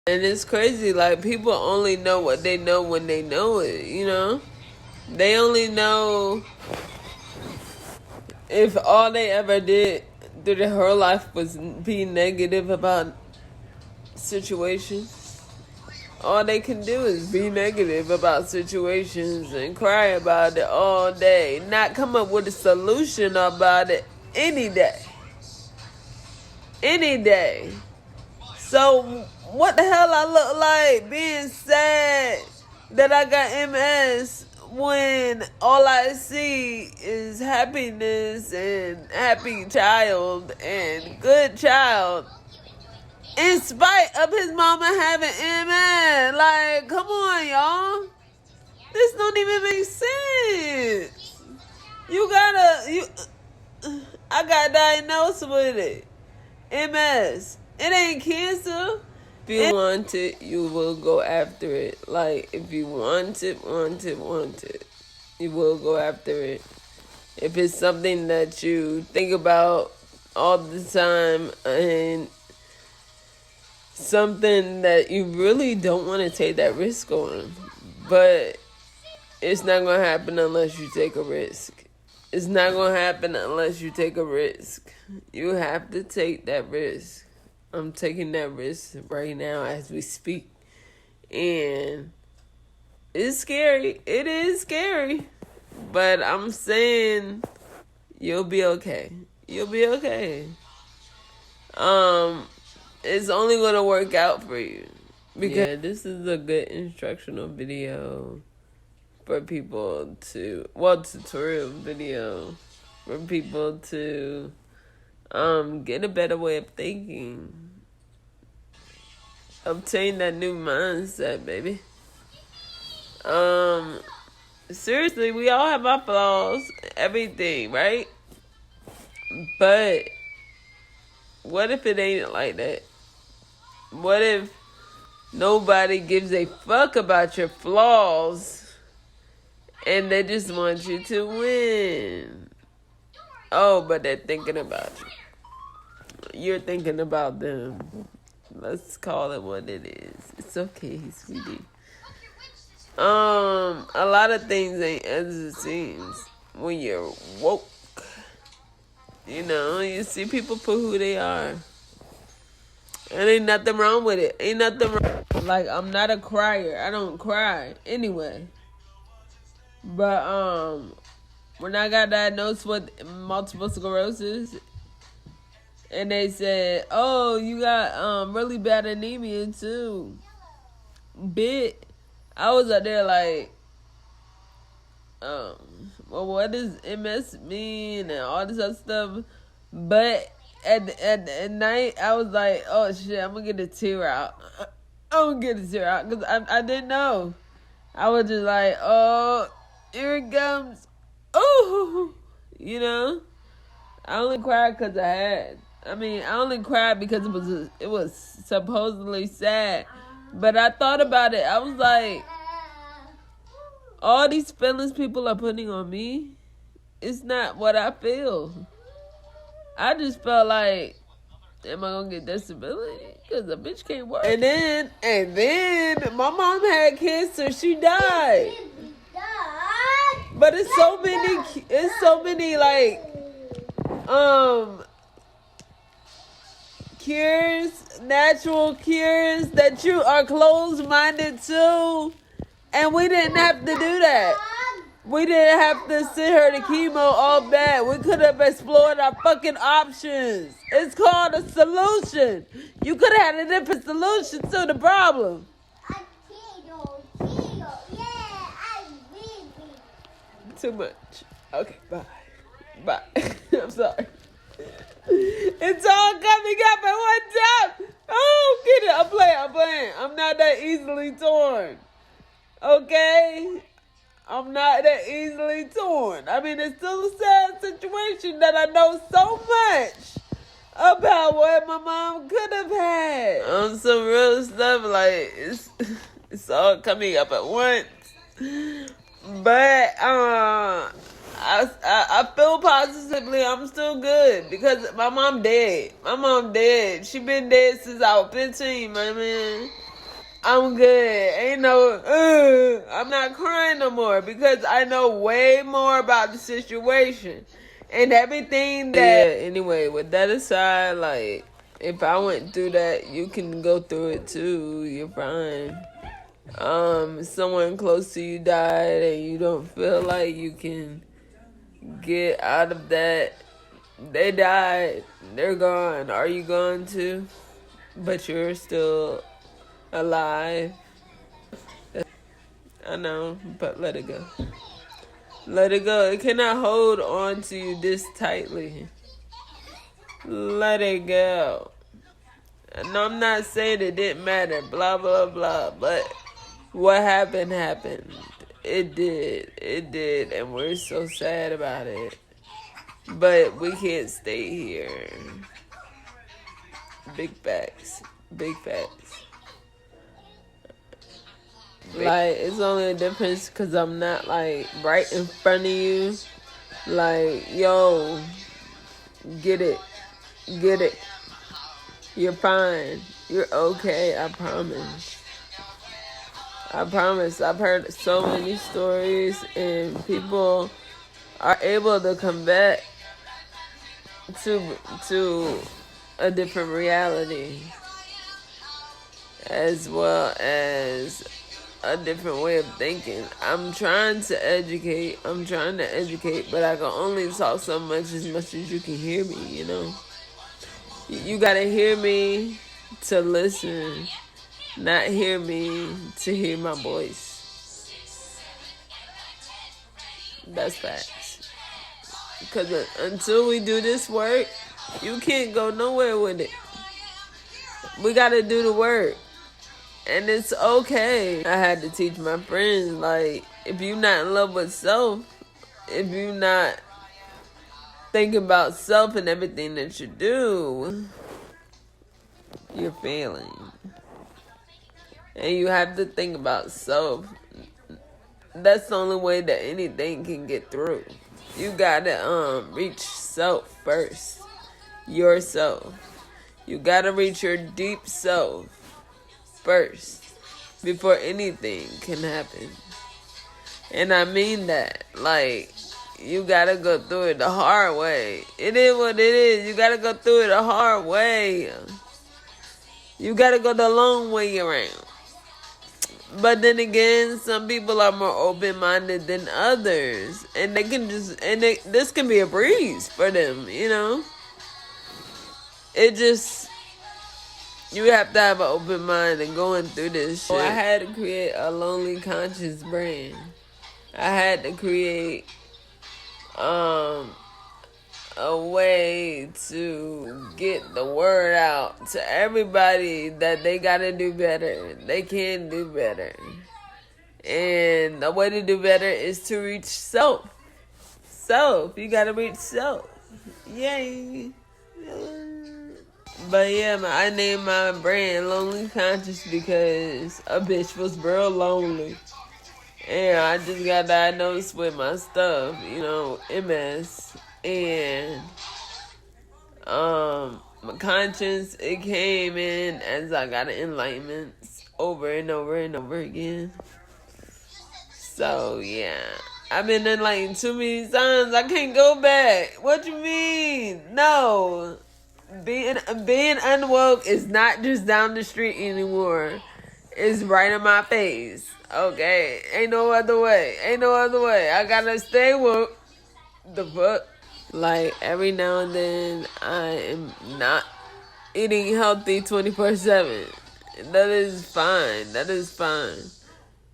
And it's crazy, like, people only know what they know when they know it, you know? They only know if all they ever did through their whole life was be negative about situations. All they can do is be negative about situations and cry about it all day. Not come up with a solution about it any day. Any day. So what the hell I look like being sad that I got MS when all I see is happiness and happy child and good child, in spite of his mama having MS? Like, come on, y'all. This don't even make sense. I got diagnosed with it. MS. It ain't cancer. If you want it, you will go after it. Like, if you want it, you will go after it. If it's something that you think about all the time and something that you really don't want to take that risk on, but it's not going to happen unless you take a risk. It's not going to happen unless you take a risk. You have to take that risk. I'm taking that risk right now as we speak. And it's scary. It is scary. But I'm saying you'll be okay. You'll be okay. It's only going to work out for you. Because this is a good instructional video for people to, tutorial video for people to get a better way of thinking. Obtain that new mindset, baby. Seriously, we all have our flaws, everything, right? But what if it ain't like that? What if nobody gives a fuck about your flaws and they just want you to win? Oh, but they're thinking about you. You're thinking about them. Let's call it what it is. It's okay, sweetie. A lot of things ain't as it seems when you're woke. You know, you see people for who they are. And ain't nothing wrong with it. Ain't nothing wrong. Like, I'm not a crier. I don't cry anyway. But when I got diagnosed with multiple sclerosis, and they said, oh, you got really bad anemia too. I was out there like, well, what does MS mean and all this other stuff? But at night, I was like, oh shit, I'm gonna get a tear out. I'm gonna get a tear out because I didn't know. I was just like, oh, here it comes. Oh, you know. I only cried because I only cried because it was supposedly sad. But I thought about it. I was like, all these feelings people are putting on me, it's not what I feel. I just felt like, am I gonna get disability? Because a bitch can't work. And then my mom had cancer. She died. But it's so many like cures, natural cures that you are closed-minded to, and we didn't have to do that. We didn't have to send her to chemo all bad. We could have explored our fucking options. It's called a solution. You could have had a different solution to the problem. Too much. Okay, bye. I'm sorry. It's all coming up at one time. Oh, get it. I'm playing. I'm not that easily torn. Okay? I'm not that easily torn. I mean, it's still a sad situation that I know so much about what my mom could have had. On some real stuff, like, it's all coming up at once. But, I feel positively I'm still good because my mom dead. She been dead since I was 15, my man. I'm good. Ain't no, I'm not crying no more because I know way more about the situation and everything that. Yeah, anyway, with that aside, like, if I went through that, you can go through it too. You're fine. Someone close to you died and you don't feel like you can get out of that. They died. They're gone. Are you going to? But you're still alive. I know, but let it go. Let it go. It cannot hold on to you this tightly. Let it go. No, I'm not saying it didn't matter, blah, blah, blah, but what happened, happened. It did. It did, and we're so sad about it. But we can't stay here. Big facts. Big facts. Like, it's only a difference because I'm not, like, right in front of you. Like, yo, get it. Get it. You're fine. You're okay. I promise. I promise. I've heard so many stories and people are able to come back to a different reality as well as a different way of thinking. I'm trying to educate, but I can only talk so much as you can hear me, you know? You gotta hear me to listen, not hear me to hear my voice. That's facts. Because until we do this work, you can't go nowhere with it. We gotta do the work. And it's okay. I had to teach my friends, like, if you're not in love with self, if you're not thinking about self and everything that you do, you're failing. And you have to think about self. That's the only way that anything can get through. You gotta reach self first. Yourself. You gotta reach your deep self first before anything can happen. And I mean that. Like, you gotta go through it the hard way. It is what it is. You gotta go through it the hard way. You gotta go the long way around. But then again, some people are more open-minded than others. And they can just, this can be a breeze for them, you know? It just, you have to have an open mind and going through this shit. I had to create a lonely conscious brand. I had to create a way to get the word out to everybody that they gotta do better. They can do better. And the way to do better is to reach self. Self. You gotta reach self. Yay. But yeah, I named my brand Lonely Conscious because a bitch was real lonely. And I just got diagnosed with my stuff, you know, MS. And my conscience, it came in as I got enlightenment over and over and over again. So yeah, I've been enlightened too many times. I can't go back. What you mean? No. Being unwoke is not just down the street anymore. It's right in my face. Okay? Ain't no other way. Ain't no other way. I gotta stay woke. The fuck? Like, every now and then, I am not eating healthy 24/7. That is fine. That is fine.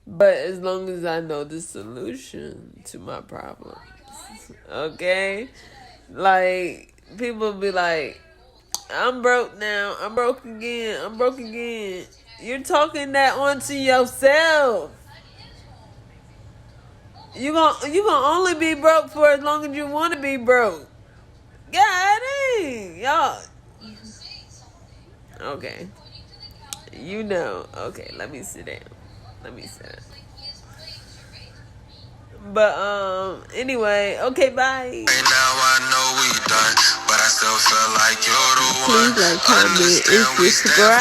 But as long as I know the solution to my problems. Okay? Like, people be like, I'm broke now. I'm broke again. I'm broke again. You're talking that onto yourself. You gonna only be broke for as long as you want to be broke. God dang, y'all. Okay. You know. Okay, let me sit down. But anyway, okay, bye. Now I know we done, but I still feel like you're the one. Please like, comment, and subscribe.